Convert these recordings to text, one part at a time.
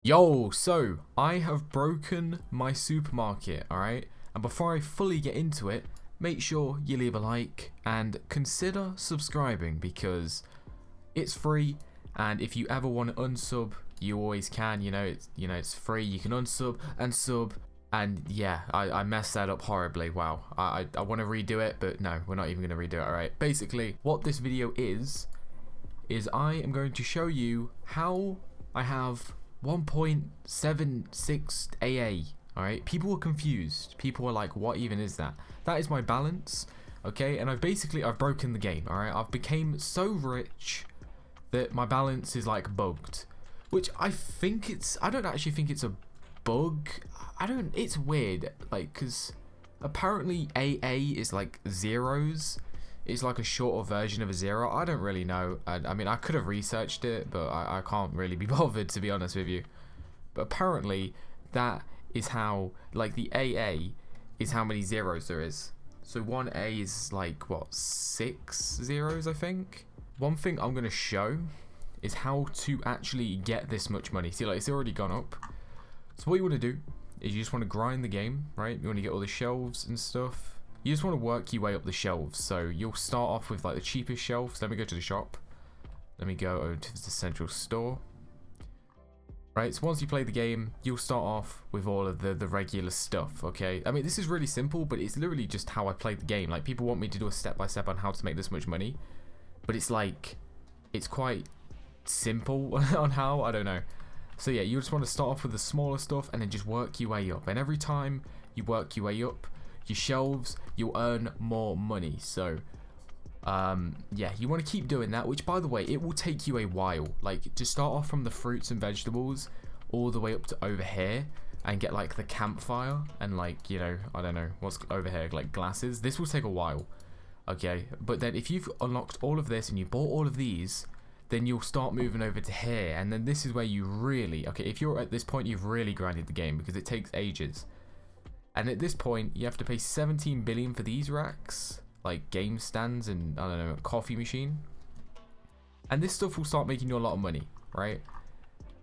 Yo, so I have broken my supermarket, alright? And before I fully get into it, make sure you leave a like and consider subscribing because it's free. And if you ever want to unsub, you always can. It's free. You can unsub and sub. And yeah, I messed that up horribly. Wow. I want to redo it, but no, we're not even going to redo it, alright? Basically, what this video is I am going to show you how I have 1.76 AA. Alright, people were confused. People were like, what even is that? That is my balance. Okay, and I've broken the game. Alright, I've became so rich that my balance is like bugged, which I don't actually think it's a bug. It's weird, like, because apparently AA is like zeros. It's like a shorter version of a zero. I don't really know. I mean, I could have researched it, but I can't really be bothered, to be honest with you. But apparently, that is how, like, the AA is how many zeros there is. So 1A is like, what, 6 zeros, I think? One thing I'm going to show is how to actually get this much money. See, like, it's already gone up. So what you want to do is you just want to grind the game, right? You want to get all the shelves and stuff. You just want to work your way up the shelves. So you'll start off with like the cheapest shelves. Let me go to the shop. Let me go over to the central store. Right, so once you play the game, you'll start off with all of the regular stuff, okay? I mean, this is really simple, but it's literally just how I play the game. Like, people want me to do a step-by-step on how to make this much money. But it's like, it's quite simple on how, I don't know. So yeah, you just want to start off with the smaller stuff and then just work your way up. And every time you work your way up, your shelves, you'll earn more money. So yeah, you want to keep doing that, which, by the way, it will take you a while. Like, to start off from the fruits and vegetables all the way up to over here and get like the campfire and, like, you know, I don't know what's over here, like glasses. This will take a while, okay? But then if you've unlocked all of this and you bought all of these, then you'll start moving over to here, and then this is where you really, okay, if you're at this point, you've really grinded the game because it takes ages. And at this point, you have to pay 17 billion for these racks, like game stands and, I don't know, a coffee machine. And this stuff will start making you a lot of money, right?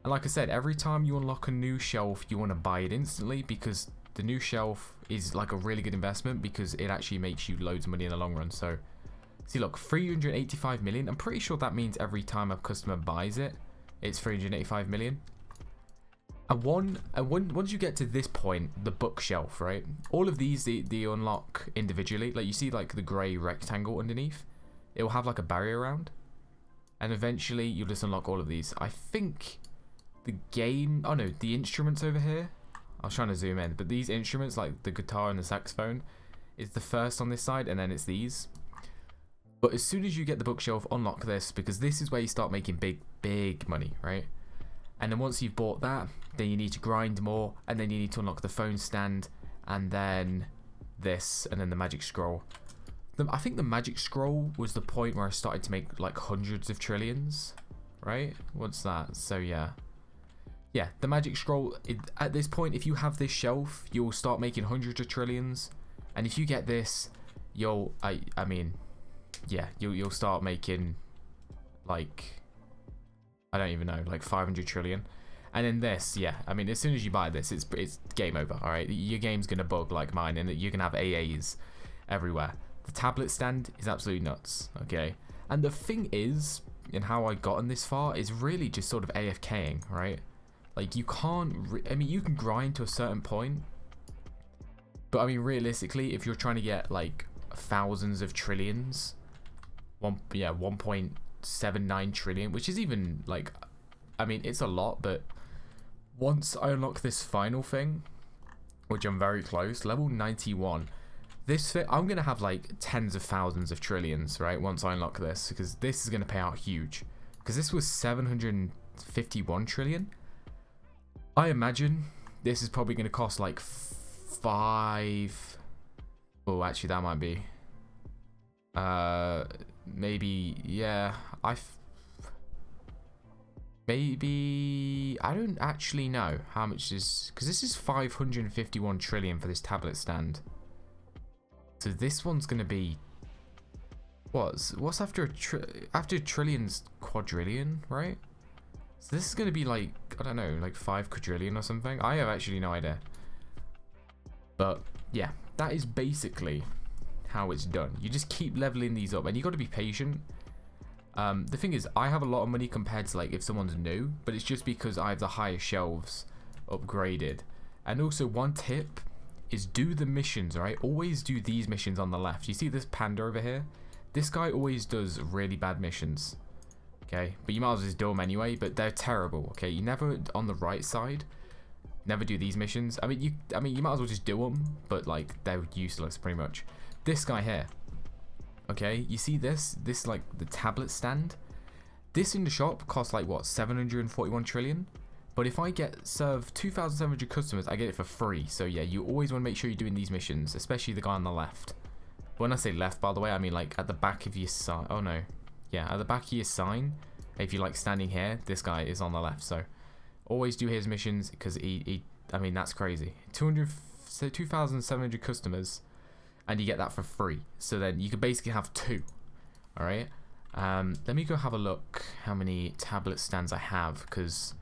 And like I said, every time you unlock a new shelf, you want to buy it instantly because the new shelf is like a really good investment because it actually makes you loads of money in the long run. So, see, look, 385 million. I'm pretty sure that means every time a customer buys it, it's 385 million. And once you get to this point, the bookshelf, right? All of these, they unlock individually. Like, you see, like, the grey rectangle underneath. It will have, like, a barrier around. And eventually, you'll just unlock all of these. I think the game... Oh, no, the instruments over here. I was trying to zoom in. But these instruments, like the guitar and the saxophone, is the first on this side, and then it's these. But as soon as you get the bookshelf, unlock this, because this is where you start making big money, right? And then once you've bought that, then you need to grind more, and then you need to unlock the phone stand, and then this, and then the magic scroll. I think the magic scroll was the point where I started to make like hundreds of trillions, right? What's that? So yeah, the magic scroll, at this point, if you have this shelf, you'll start making hundreds of trillions, and if you get this, you'll start making, like, I don't even know, like 500 trillion. And then this, yeah, I mean, as soon as you buy this, it's game over, all right? Your game's going to bug like mine, and you're going to have AAs everywhere. The tablet stand is absolutely nuts, okay? And the thing is, and how I gotten this far, is really just sort of AFKing, right? Like, you can't, I mean, you can grind to a certain point, but I mean, realistically, if you're trying to get, like, thousands of trillions, 1.79 trillion, which is even, like, I mean, it's a lot, but once I unlock this final thing, which I'm very close, level 91, I'm going to have like tens of thousands of trillions, right, once I unlock this, because this is going to pay out huge, because this was 751 trillion. I imagine this is probably going to cost like oh, actually, that might be, maybe, yeah, maybe, I don't actually know how much is, because this is 551 trillion for this tablet stand. So this one's going to be, what's after after trillion's quadrillion, right? So this is going to be like, I don't know, like 5 quadrillion or something. I have actually no idea. But yeah, that is basically how it's done. You just keep leveling these up and you got to be patient. The thing is, I have a lot of money compared to like if someone's new, but it's just because I have the higher shelves upgraded. And also one tip is do the missions, alright? Always do these missions on the left. You see this panda over here? This guy always does really bad missions. Okay, but you might as well just do them anyway, but they're terrible, okay? You never, on the right side, never do these missions. I mean, you might as well just do them, but like, they're useless pretty much. This guy here, okay? You see this? This, like, the tablet stand? This in the shop costs like, what, 741 trillion? But if I get served 2,700 customers, I get it for free. So yeah, you always want to make sure you're doing these missions, especially the guy on the left. When I say left, by the way, I mean like at the back of your sign. Oh no. Yeah, at the back of your sign, if you're like standing here, this guy is on the left. So always do his missions because I mean, that's crazy. 2,700 customers and you get that for free. So then you could basically have 2. All right. Let me go have a look how many tablet stands I have because...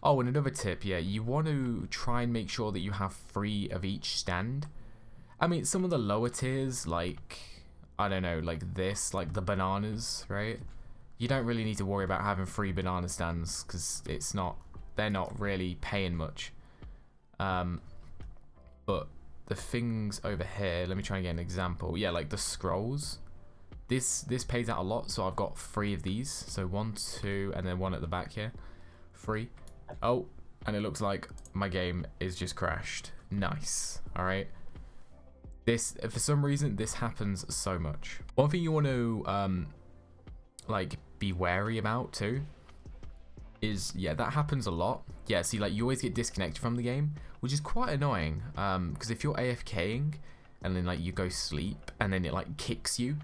Oh, and another tip, yeah, you want to try and make sure that you have 3 of each stand. I mean, some of the lower tiers, like, I don't know, like this, like the bananas, right? You don't really need to worry about having 3 banana stands because they're not really paying much. But the things over here, let me try and get an example. Yeah, like the scrolls. This pays out a lot, so I've got 3 of these. So 1, 2, and then 1 at the back here. 3. Oh, and it looks like my game is just crashed. Nice. All right. This, for some reason, this happens so much. One thing you want to like be wary about too is, yeah, that happens a lot. Yeah, see, like you always get disconnected from the game, which is quite annoying. Because if you're AFKing and then like you go sleep and then it like kicks you,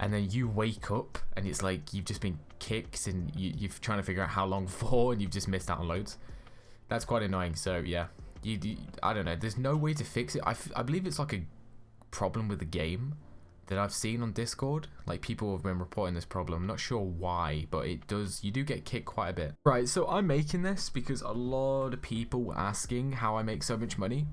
and then you wake up and it's like you've just been kicked and you're trying to figure out how long for and you've just missed out on loads. That's quite annoying. So yeah, I don't know. There's no way to fix it. I believe it's like a problem with the game that I've seen on Discord. Like people have been reporting this problem. I'm not sure why, but it does. You do get kicked quite a bit. Right. So I'm making this because a lot of people were asking how I make so much money,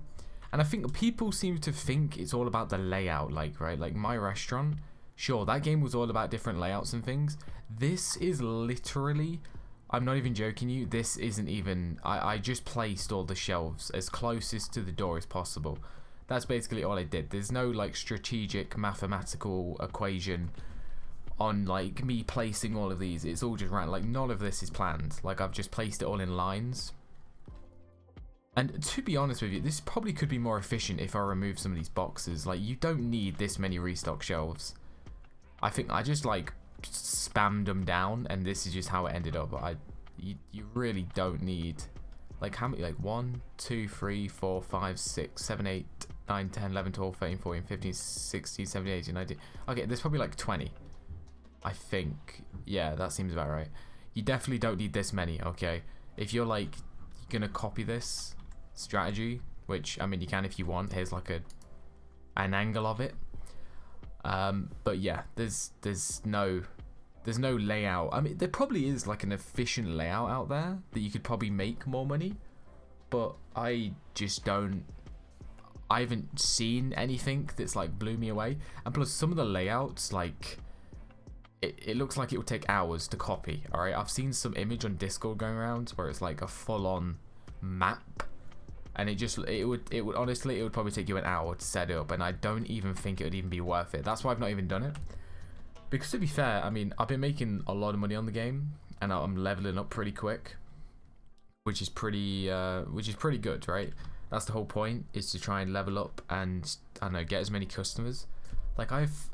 and I think people seem to think it's all about the layout. Like right, like my restaurant. Sure, that game was all about different layouts and things. This is literally, I'm not even joking you, this isn't even, I just placed all the shelves as closest to the door as possible. That's basically all I did. There's no like strategic mathematical equation on like me placing all of these. It's all just random. Like none of this is planned. Like I've just placed it all in lines. And to be honest with you, this probably could be more efficient if I remove some of these boxes. Like you don't need this many restock shelves. I think I just like spammed them down and this is just how it ended up. You really don't need like how many, like 1 2 3 4 5 6 7 8 9 10 11 12 13 14 15 16 17 18 19. Okay, there's probably like 20, I think. Yeah, that seems about right. You definitely don't need this many. Okay, if you're like gonna copy this strategy, which I mean you can if you want, here's like an angle of it. But yeah, there's no layout. I mean, there probably is like an efficient layout out there that you could probably make more money, but I just don't. I haven't seen anything that's like blew me away. And plus, some of the layouts, like it looks like it would take hours to copy. All right, I've seen some image on Discord going around where it's like a full-on map. And it would honestly, it would probably take you an hour to set it up, and I don't even think it would even be worth it. That's why I've not even done it. Because to be fair, I mean, I've been making a lot of money on the game, and I'm leveling up pretty quick, which is pretty good, right? That's the whole point, is to try and level up and I don't know, get as many customers. Like I've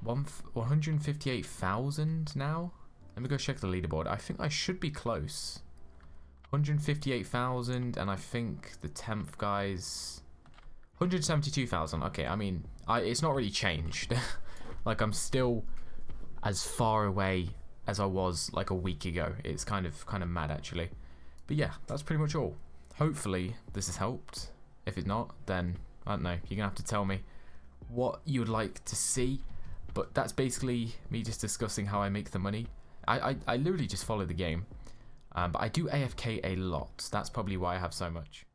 158,000 now. Let me go check the leaderboard. I think I should be close. 158,000, and I think the 10th guy's 172,000. Okay, I mean, it's not really changed. Like I'm still as far away as I was like a week ago. It's kind of mad actually. But yeah, that's pretty much all. Hopefully this has helped. If it's not, then I don't know. You're gonna have to tell me what you would like to see. But that's basically me just discussing how I make the money. I literally just follow the game. But I do AFK a lot. That's probably why I have so much.